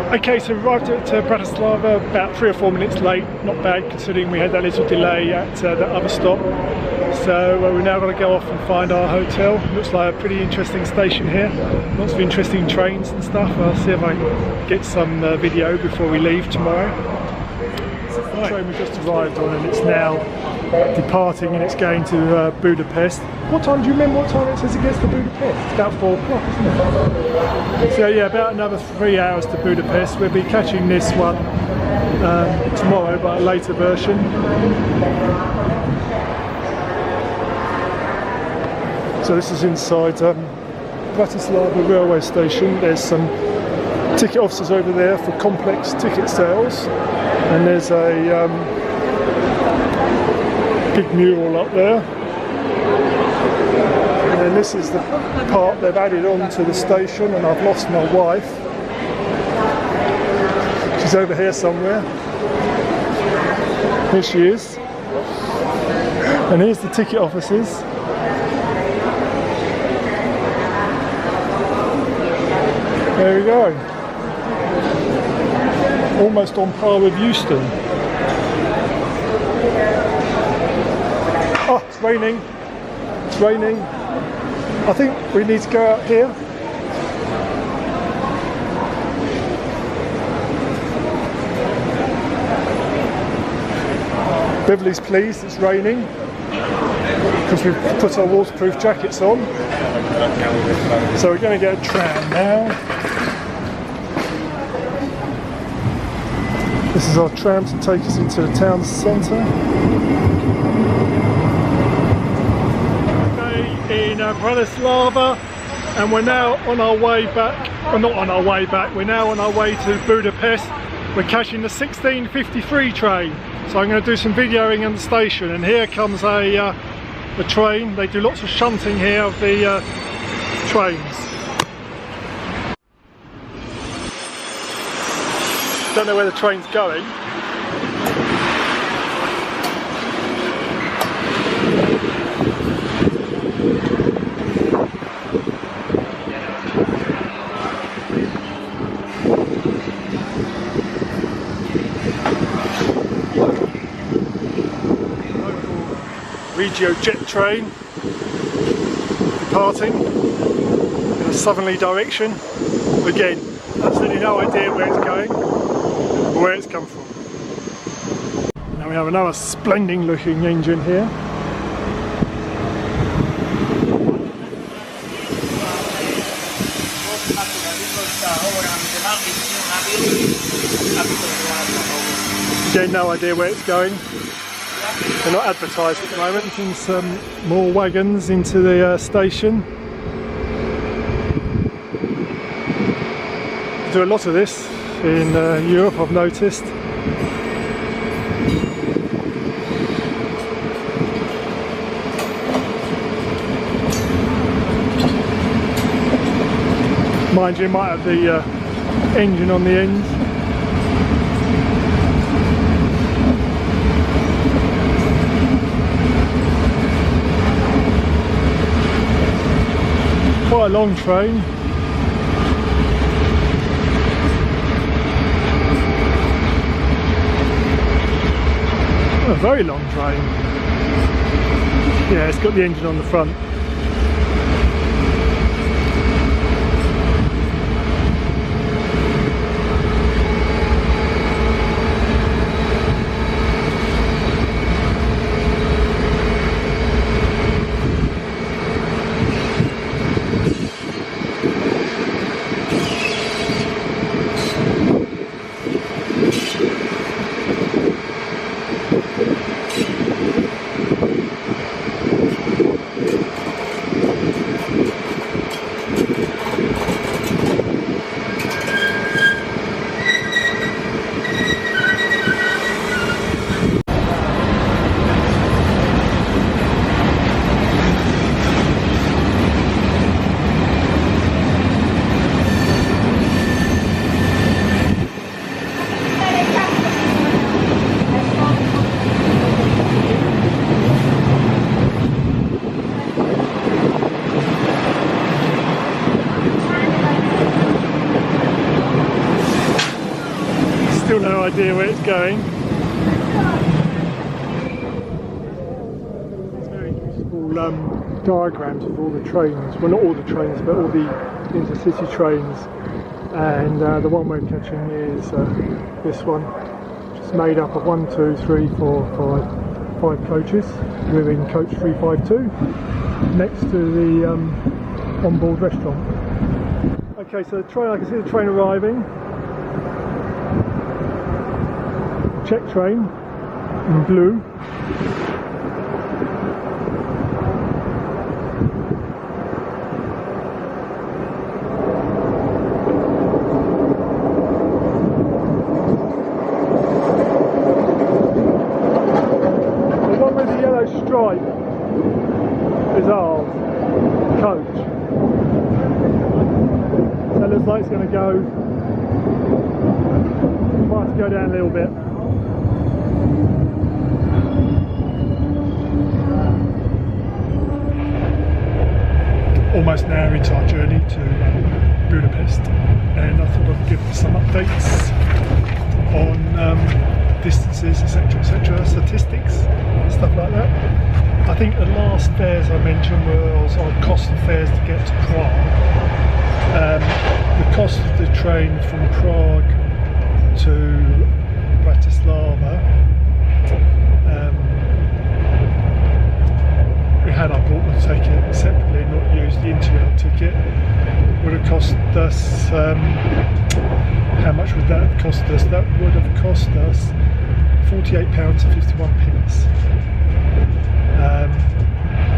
Okay, so we arrived at Bratislava about 3 or 4 minutes late. Not bad considering we had that little delay at the other stop. So we're now going to go off and find our hotel. Looks like a pretty interesting station here. Lots of interesting trains and stuff. I'll see if I can get some video before we leave tomorrow. The train we just arrived on, and it's now departing, and it's going to Budapest. What time, do you remember what time it says it gets to Budapest? It's about 4 o'clock, isn't it? So yeah, about another 3 hours to Budapest. We'll be catching this one tomorrow, but a later version. So this is inside Bratislava railway station. There's some ticket offices over there for complex ticket sales, and there's a big mural up there. And then this is the part they've added on to the station, and I've lost my wife. She's over here somewhere. Here she is. And here's the ticket offices. There we go. Almost on par with Euston. Oh, it's raining. It's raining. I think we need to go out here. Beverly's pleased it's raining because we've put our waterproof jackets on. So we're going to get a tram now. This is our tram to take us into the town centre. In Bratislava, and we're now on our way back, or not on our way back, we're now on our way to Budapest. We're catching the 16:53 train, so I'm going to do some videoing on the station, and here comes a train. They do lots of shunting here of the trains. Don't know where the train's going. Regio jet train departing in a southerly direction. Again, absolutely no idea where it's going or where it's come from. Now we have another splendid looking engine here. Again, no idea where it's going. They're not advertised at the moment. Putting some more wagons into the station. We do a lot of this in Europe, I've noticed. Mind you, it might have the engine on the end. Quite a long train. A very long train. Yeah, it's got the engine on the front. idea where it's going. It's very useful diagrams of all the trains, well not all the trains but all the intercity trains, and the one we're catching is this one, which is made up of 1, 2, 3, 4, 5 coaches. We're in coach 352 next to the on-board restaurant. Okay, so the train, I can see the train arriving. Czech train in blue. The one with the yellow stripe is ours, coach. So it looks like it's going to go, might have to go down a little bit. Almost an hour into our journey to Budapest, and I thought I'd give some updates on distances, etc, statistics, stuff like that. I think the last fares I mentioned was our cost of fares to get to Prague. The cost of the train from Prague to Bratislava, we had our Portland ticket separately, not used the Interrail ticket. Would have cost us, how much would that have cost us? That would have cost us £48.51.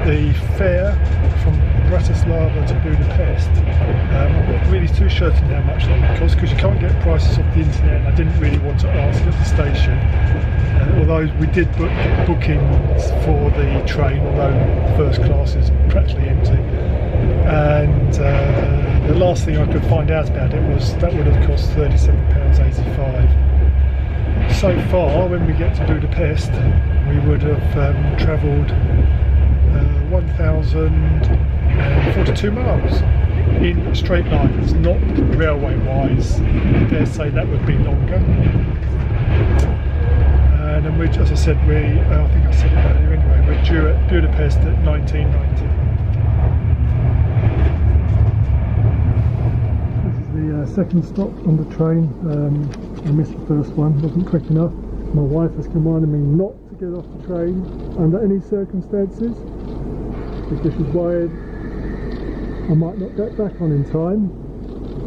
The fare from Bratislava to Budapest, I'm not really too certain how much that would cost, because you can't get prices off the internet, and I didn't really want to ask at the station. Although we did get bookings for the train, although first class is practically empty. And the last thing I could find out about it was that would have cost £37.85. So far, when we get to Budapest, we would have travelled 1,042 miles in straight lines, not railway wise. I dare say that would be longer. And then we, as I said, I think I said it earlier anyway, we're due at Budapest at 1990. This is the second stop on the train. I missed the first one, wasn't quick enough. My wife has commanded me not to get off the train under any circumstances, because she's worried I might not get back on in time,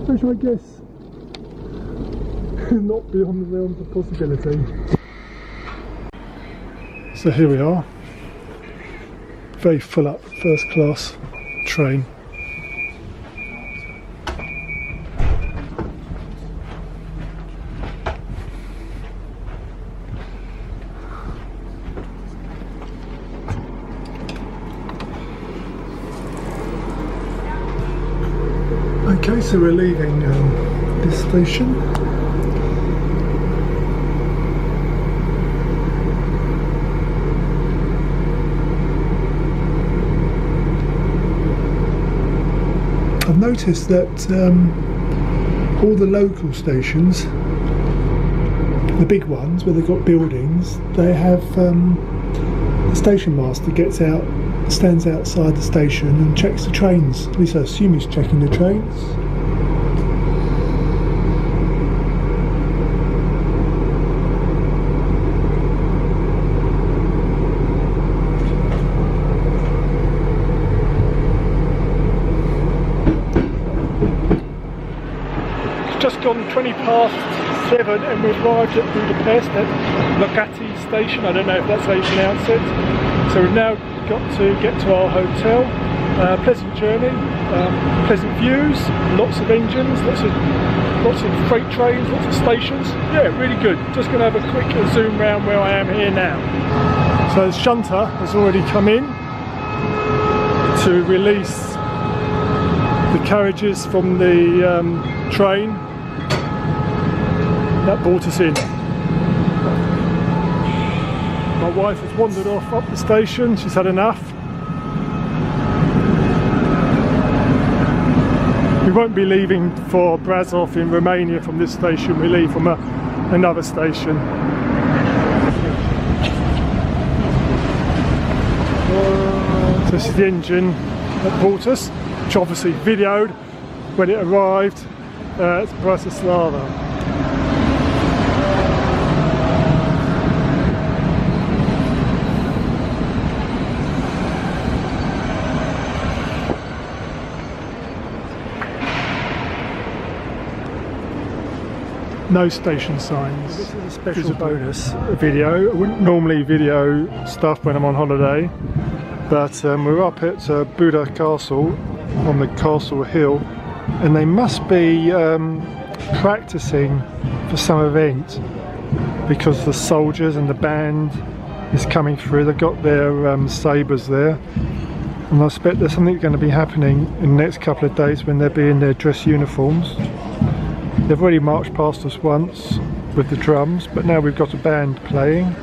which I guess is not beyond the realms of possibility. So here we are, very full up first class train. Okay, so we're leaving this station. I've noticed that all the local stations, the big ones where they've got buildings, they have a station master stands outside the station and checks the trains. At least I assume he's checking the trains. Just gone 20 past 7 and we've arrived at Budapest at Lagati station. I don't know if that's how you pronounce it. So we've now got to get to our hotel. Pleasant journey, pleasant views, lots of engines, lots of freight trains, lots of stations. Yeah, really good. Just going to have a quick zoom round where I am here now. So the shunter has already come in to release the carriages from the train that brought us in. My wife has wandered off up the station, she's had enough. We won't be leaving for Brasov in Romania from this station, we leave from another station. This is the engine that brought us, which obviously videoed when it arrived at Bratislava. No station signs. This is a special bonus video. I wouldn't normally video stuff when I'm on holiday, but we're up at Buda Castle on the castle hill, and they must be practicing for some event because the soldiers and the band is coming through. They've got their sabres there, and I expect there's something going to be happening in the next couple of days when they'll be in their dress uniforms. They've already marched past us once with the drums, but now we've got a band playing.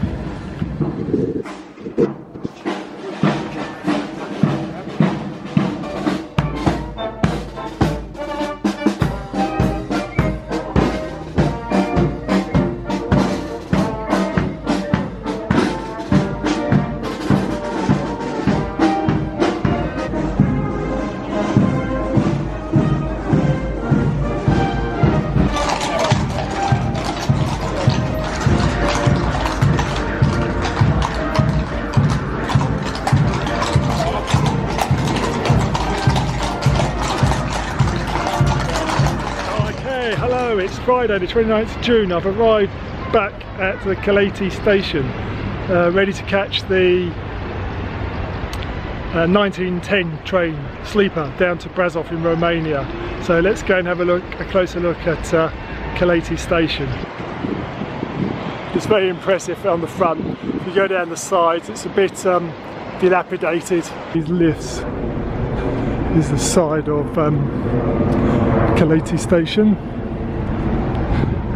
It's Friday the 29th of June. I've arrived back at the Kaleti station, ready to catch the 1910 train sleeper down to Brasov in Romania. So let's go and have a closer look at Kaleti station. It's very impressive on the front. If you go down the sides, it's a bit dilapidated. These lifts is the side of Kaleti station.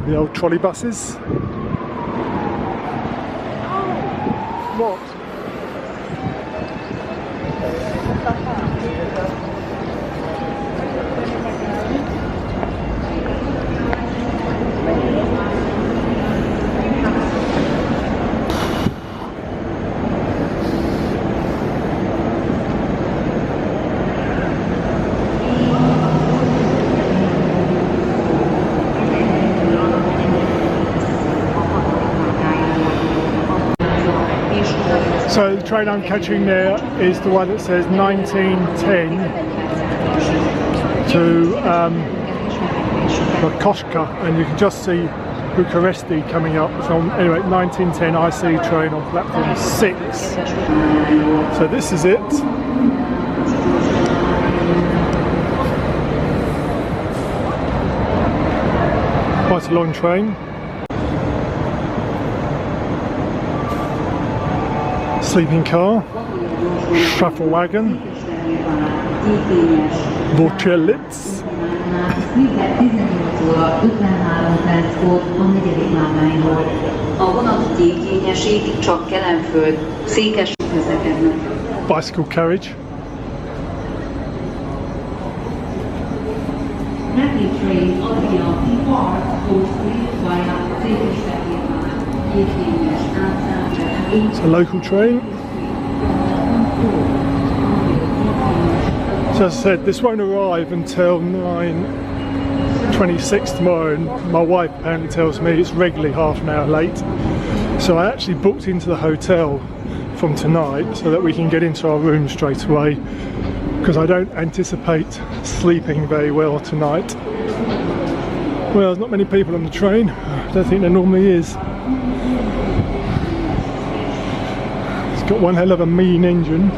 The old trolley buses. What? So the train I'm catching there is the one that says 1910 to Koszka, and you can just see Bucharest coming up. So anyway, 1910 IC train on platform 6. So this is it. Quite a long train. Sleeping car, shuffle wagon, Bucharest. Bicycle carriage. It's a local train. So as I said, this won't arrive until 9:26 tomorrow, and my wife apparently tells me it's regularly half an hour late. So I actually booked into the hotel from tonight so that we can get into our room straight away, because I don't anticipate sleeping very well tonight. Well, there's not many people on the train. I don't think there normally is. It's got one hell of a mean engine.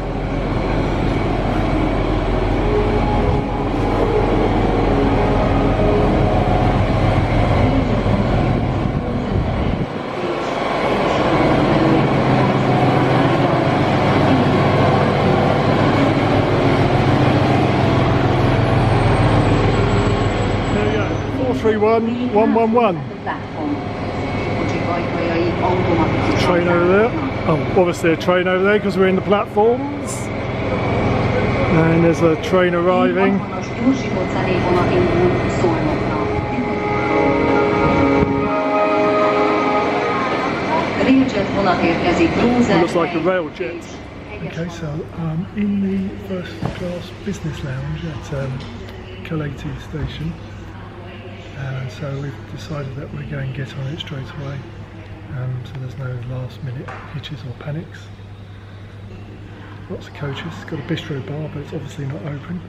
There we go, 431-111. Train over there. Oh, obviously a train over there because we're in the platforms. And there's a train arriving. gyorsított személyvonat indul Szolnokra. Railjet vonat érkezik Lózer. Looks like a rail jet. Okay, so in the first class business lounge at Kalati station, and so we've decided that we're going to get on it straight away, so there's no last minute hitches or panics. Lots of coaches, it's got a bistro bar but it's obviously not open.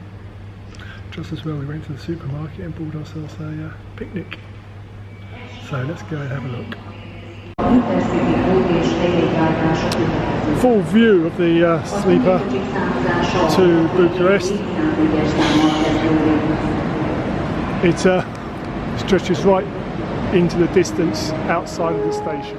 Just as well we went to the supermarket and bought ourselves a picnic. So let's go and have a look. Full view of the sleeper to Bucharest. It stretches right into the distance outside of the station.